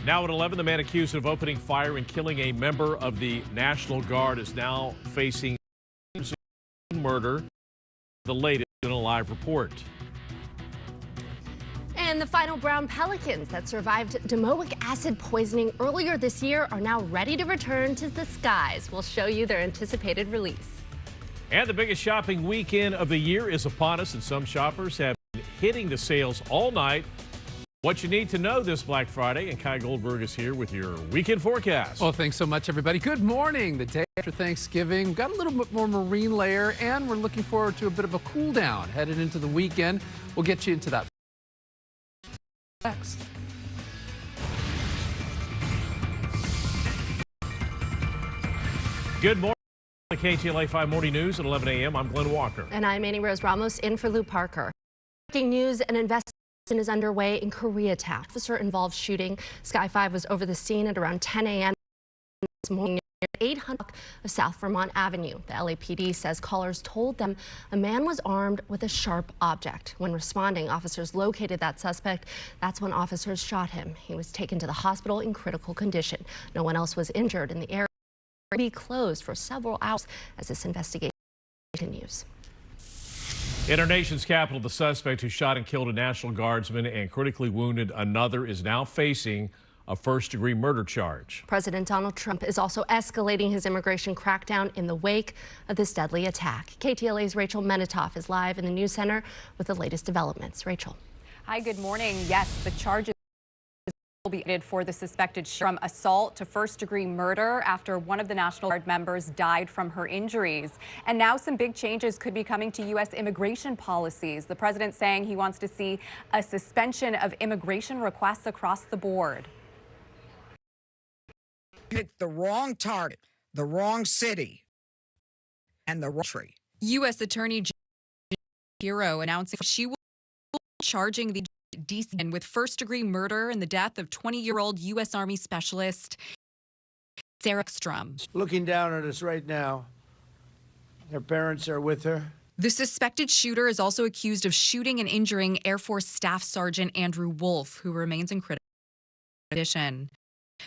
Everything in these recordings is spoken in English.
Now at 11, the man accused of opening fire and killing a member of the National Guard is now facing murder. The latest in a live report. And the final brown pelicans that survived domoic acid poisoning earlier this year are now ready to return to the skies. We'll show you their anticipated release. And the biggest shopping weekend of the year is upon us, and some shoppers have been hitting the sales all night. What you need to know this Black Friday, and Kai Goldberg is here with your weekend forecast. Well, thanks so much, everybody. Good morning. The day after Thanksgiving, we've got a little bit more marine layer, and we're looking forward to a bit of a cool down headed into the weekend. We'll get you into that next. Good morning. The KTLA5 Morning News at 11 a.m. I'm Glenn Walker. And I'm Annie Rose Ramos in for Lou Parker. Breaking news, an investigation is underway in Koreatown. Officer involved shooting. Sky 5 was over the scene at around 10 a.m. this morning near 800 of South Vermont Avenue. The LAPD says callers told them a man was armed with a sharp object. When responding, officers located that suspect. That's when officers shot him. He was taken to the hospital in critical condition. No one else was injured in the area. It will be closed for several hours as this investigation continues. In our nation's capital, the suspect who shot and killed a National Guardsman and critically wounded another is now facing a first-degree murder charge. President Donald Trump is also escalating his immigration crackdown in the wake of this deadly attack. KTLA's Rachel Menitoff is live in the news center with the latest developments. Rachel. Hi, good morning. Yes, the charges will be added for the suspected from assault to first-degree murder after one of the National Guard members died from her injuries. And now some big changes could be coming to U.S. immigration policies. The president saying he wants to see a suspension of immigration requests across the board. Picked the wrong target, the wrong city, and the wrong tree. U.S. Attorney General announcing she will be charging the DC with first-degree murder in the death of 20-year-old U.S. Army Specialist Sarah Strum. Looking down at us right now. Her parents are with her. The suspected shooter is also accused of shooting and injuring Air Force Staff Sergeant Andrew Wolf, who remains in critical condition.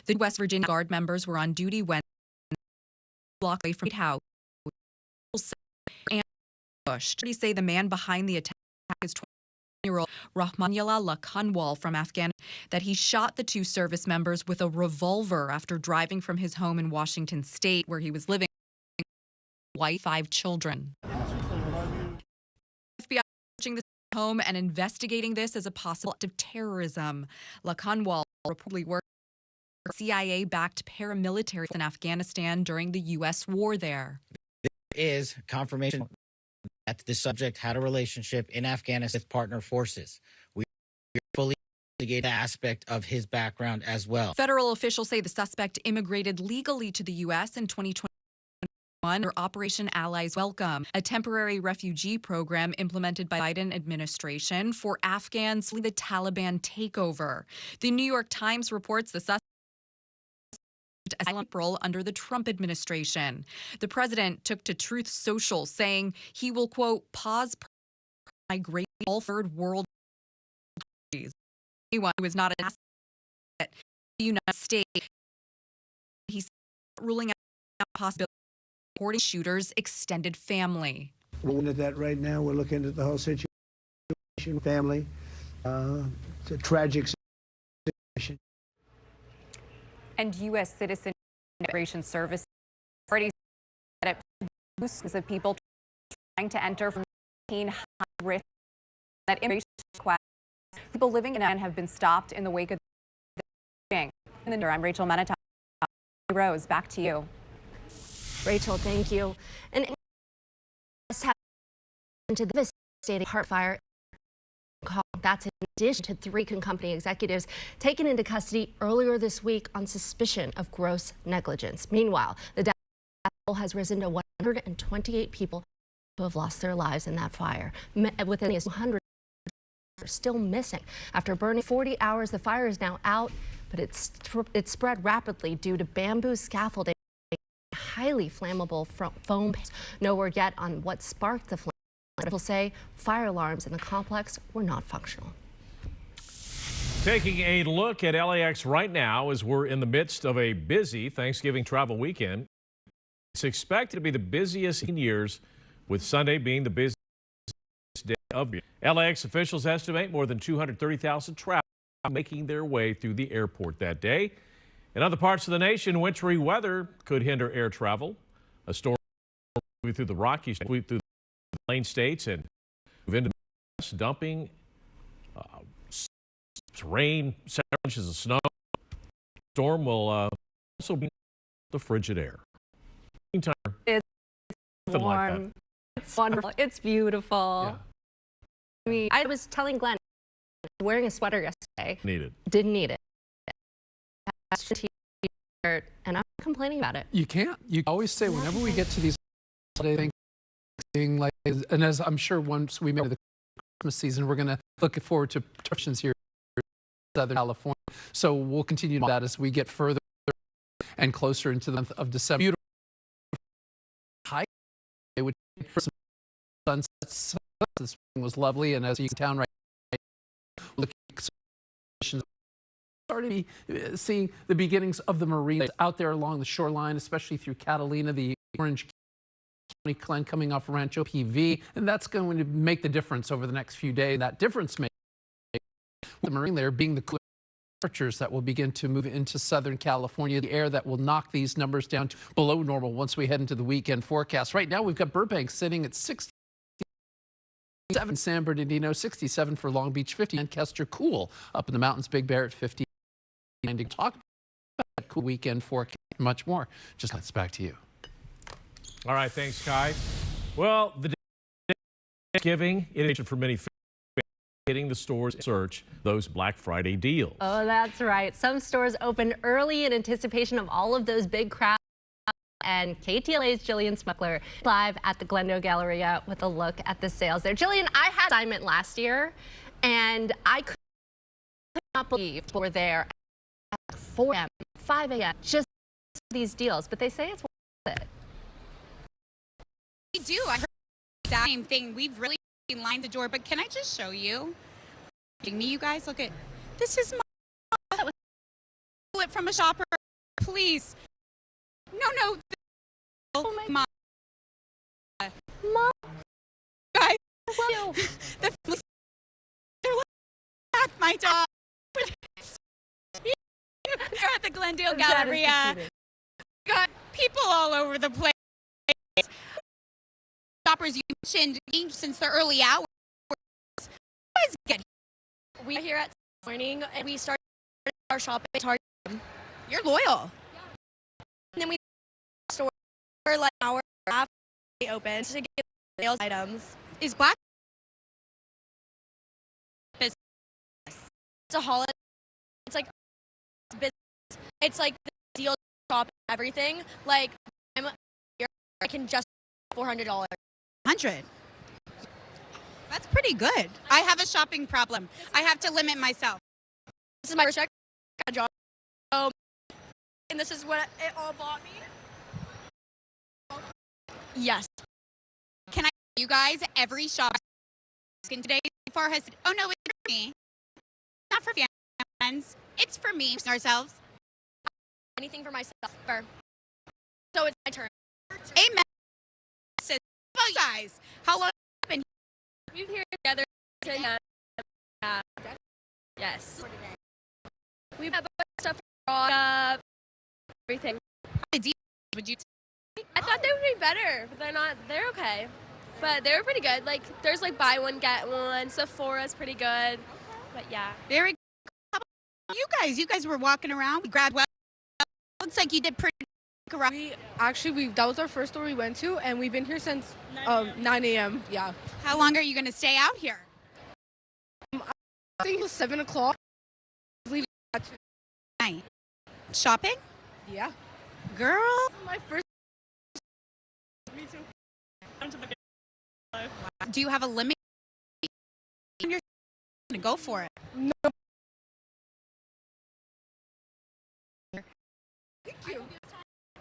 The West Virginia Guard members were on duty when block away from the White House and pushed. They say the man behind the attack is 20-year-old Rahmanullah Lakanwal from Afghanistan, that he shot the two service members with a revolver after driving from his home in Washington State, where he was living with 5 children. FBI searching the home and investigating this as a possible act of terrorism. Lakanwal reportedly worked for CIA-backed paramilitary in Afghanistan during the U.S. war there. There is confirmation that the subject had a relationship in Afghanistan with partner forces. We fully investigate the aspect of his background as well. Federal officials say the suspect immigrated legally to the U.S. in 2021 under Operation Allies Welcome, a temporary refugee program implemented by the Biden administration for Afghans fleeing the Taliban takeover. The New York Times reports the suspect asylum under the Trump administration. The president took to Truth Social saying he will, quote, pause migration all third world countries. Anyone who is not an asset to the United States, he's ruling out the possibility of supporting shooters' extended family. We're looking at that right now. We're looking at the whole situation, family. It's a tragic situation. And U.S. Citizen Immigration Service already said it boosts of people trying to enter from high-risk that immigration requests. People living in Iran have been stopped in the wake of the shooting. I'm Rachel Menitoff. Rose, back to you. Rachel, thank you. And into the devastating heart fire. That's in addition to 3 company executives taken into custody earlier this week on suspicion of gross negligence. Meanwhile, the death toll has risen to 128 people who have lost their lives in that fire. Within 100 are still missing. After burning 40 hours, the fire is now out, but it spread rapidly due to bamboo scaffolding, highly flammable foam. No word yet on what sparked the flame. Officials say fire alarms in the complex were not functional. Taking a look at LAX right now as we're in the midst of a busy Thanksgiving travel weekend. It's expected to be the busiest in years, with Sunday being the busiest day of the year. LAX officials estimate more than 230,000 travelers making their way through the airport that day. In other parts of the nation, wintry weather could hinder air travel. A storm moving through the Rockies, sweep through the Plain States and move into the Midwest, dumping rain, several inches of snow. Storm will also be the frigid air. Meantime, It's nothing like warm. It's wonderful. It's beautiful. Yeah. I mean, I was telling Glenn, I was wearing a sweater yesterday. Needed. Didn't need it. I had a t-shirt, and I'm not complaining about it. You can't. You always say whenever we get to these holiday things, like, and as I'm sure once we make it to the Christmas season, we're going to look forward to traditions here in Southern California. So we'll continue that as we get further and closer into the month of December. Beautiful high, which for some sunsets this spring was lovely, and as you can town right now, looking at starting to be seeing the beginnings of the marina out there along the shoreline, especially through Catalina, the Orange County Glen coming off Rancho PV, and that's going to make the difference over the next few days. That difference makes the marine layer being the cooler temperatures that will begin to move into Southern California, the air that will knock these numbers down to below normal once we head into the weekend forecast. Right now, we've got Burbank sitting at 67, San Bernardino 67 for Long Beach 50, and Kester cool up in the mountains, Big Bear at 50. And to talk about that cool weekend forecast, much more. Just let's back to you. All right, thanks, Kai. Well, the day of Thanksgiving, it is for many families hitting the stores in search of those Black Friday deals. Oh, that's right. Some stores open early in anticipation of all of those big crowds. And KTLA's Jillian Smuckler live at the Glendale Galleria with a look at the sales there. Jillian, I had an assignment last year, and I could not believe we're there at 4 a.m., 5 a.m., just these deals. But they say it's worth it. We do. I heard the same thing. We've really lined the door, but can I just show you? Me, you guys, look at this. Is my flip from a shopper, please. No. Oh my Mom. Mom. Guys, Well, they're at my dog. They're at the Glendale Galleria. Got people all over the place. Shoppers you mentioned since the early hours. We are here at morning and we started our shopping at Target. You're loyal. And then we store for like an hour after they open to get sales items. Is Black It's a holiday. It's like business. It's like the deal shop everything. Like I'm here, I can just $400. 100? That's pretty good. I have a shopping problem. I have to limit myself. This is my first check. Got a job. And this is what it all bought me. Yes. Can I you guys every shop in today so far has oh no, it's for me. Not for friends. It's for me ourselves. Anything for myself. So it's my turn. Amen. Says you guys. How long have you been We've here together. Yes. We have stuff brought up. Everything. here? Would you I thought they would be better, but they're not. They're okay. But they were pretty good. Like, there's like buy one, get one. Sephora's pretty good. But yeah. very good. You guys were walking around. We grabbed well. Looks like you did pretty around. That was our first store we went to, and we've been here since 9 a.m. Yeah. How long are you going to stay out here? I think it was 7 o'clock. Leaving at 2. Night. Shopping? Yeah. Girl. My first. Me too. Do you have a limit? You're going to go for it. No. Thank you.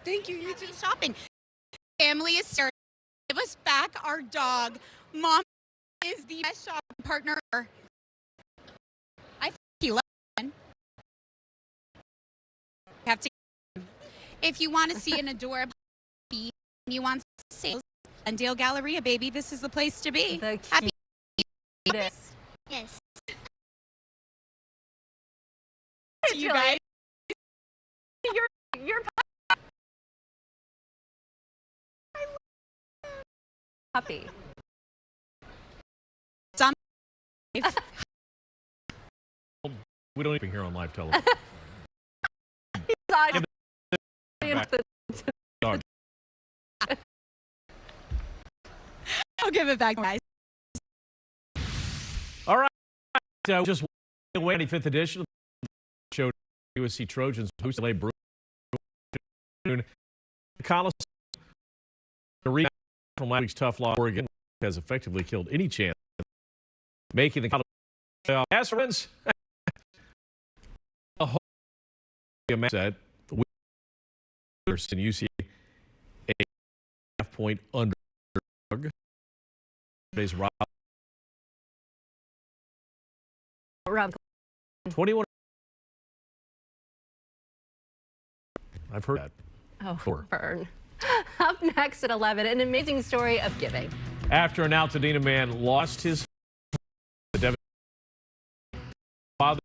Thank you. You too. Shopping. Family is starting. Give us back our dog. Mom is the best shopping partner. I think he loves it. If you want to see an adorable baby and you want sales, Glendale Galleria, baby, this is the place to be. The Happy. Yes. You guys. You're puppy. We don't even hear on live television. Dog. I'll give it back, guys. All right. Just away 25th edition of the show. USC Trojans host LA Bruins. The Coliseum. The rebound from last week's tough loss, Oregon has effectively killed any chance of making the college playoff. As for wins, a whole set. The winners in UCA a half-point underdog. Today's Rob 21. I've heard that. Oh, Sure. burn. Up next at 11, an amazing story of giving. After an Altadena man lost his father